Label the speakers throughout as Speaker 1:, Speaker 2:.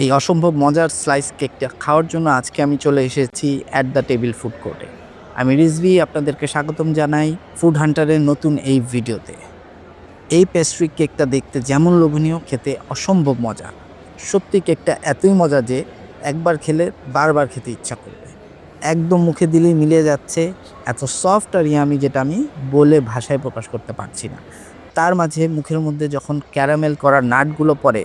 Speaker 1: এই অসম্ভব মজার স্লাইস কেকটা খাওয়ার জন্য আজকে আমি চলে এসেছি অ্যাট দ্য টেবিল ফুড কোর্টে। আমি রিজভি আপনাদেরকে স্বাগতম জানাই ফুড হান্টারের নতুন এই ভিডিওতে। এই পেস্ট্রি কেকটা দেখতে যেমন লোভনীয়, খেতে অসম্ভব মজা। সত্যি কেকটা এতই মজা যে একবার খেলে বারবার খেতে ইচ্ছা করবে। একদম মুখে দিলেই মিলে যাচ্ছে, এত সফট আর ইয়ামি যেটা আমি বলে ভাষায় প্রকাশ করতে পারছি না। তার মাঝে মুখের মধ্যে যখন ক্যারামেল করা নাটগুলো পড়ে,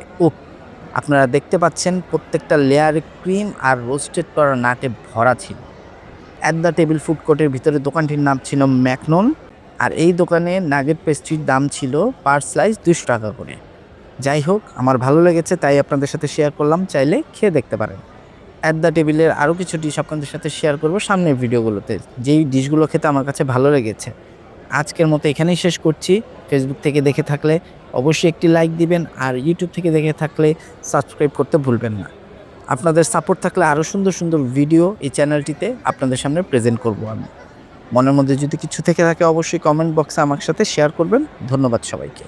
Speaker 1: আপনারা দেখতে পাচ্ছেন প্রত্যেকটা লেয়ারে ক্রিম আর রোস্টেড করা নাটে ভরা ছিল। অ্যাট দ্য টেবিল ফুড কোর্টের ভিতরে দোকানটির নাম ছিল ম্যাকনোন, আর এই দোকানে নাগেট পেস্ট্রির দাম ছিল পার স্লাইস 200 টাকা করে। যাই হোক, আমার ভালো লেগেছে তাই আপনাদের সাথে শেয়ার করলাম, চাইলে খেয়ে দেখতে পারেন। অ্যাট দ্য টেবিলের আরও কিছু ডিশ আপনাদের সাথে শেয়ার করব সামনের ভিডিওগুলোতে, যেই ডিশগুলো খেতে আমার কাছে ভালো লেগেছে। আজকের মতো এখানেই শেষ করছি। ফেসবুক থেকে দেখে থাকলে অবশ্যই একটি লাইক দিবেন, আর ইউটিউব থেকে দেখে থাকলে সাবস্ক্রাইব করতে ভুলবেন না। আপনাদের সাপোর্ট থাকলে আরও সুন্দর সুন্দর ভিডিও এই চ্যানেলটিতে আপনাদের সামনে প্রেজেন্ট করব আমি। মনের মধ্যে যদি কিছু থেকে থাকে অবশ্যই কমেন্ট বক্সে আমার সাথে শেয়ার করবেন। ধন্যবাদ সবাইকে।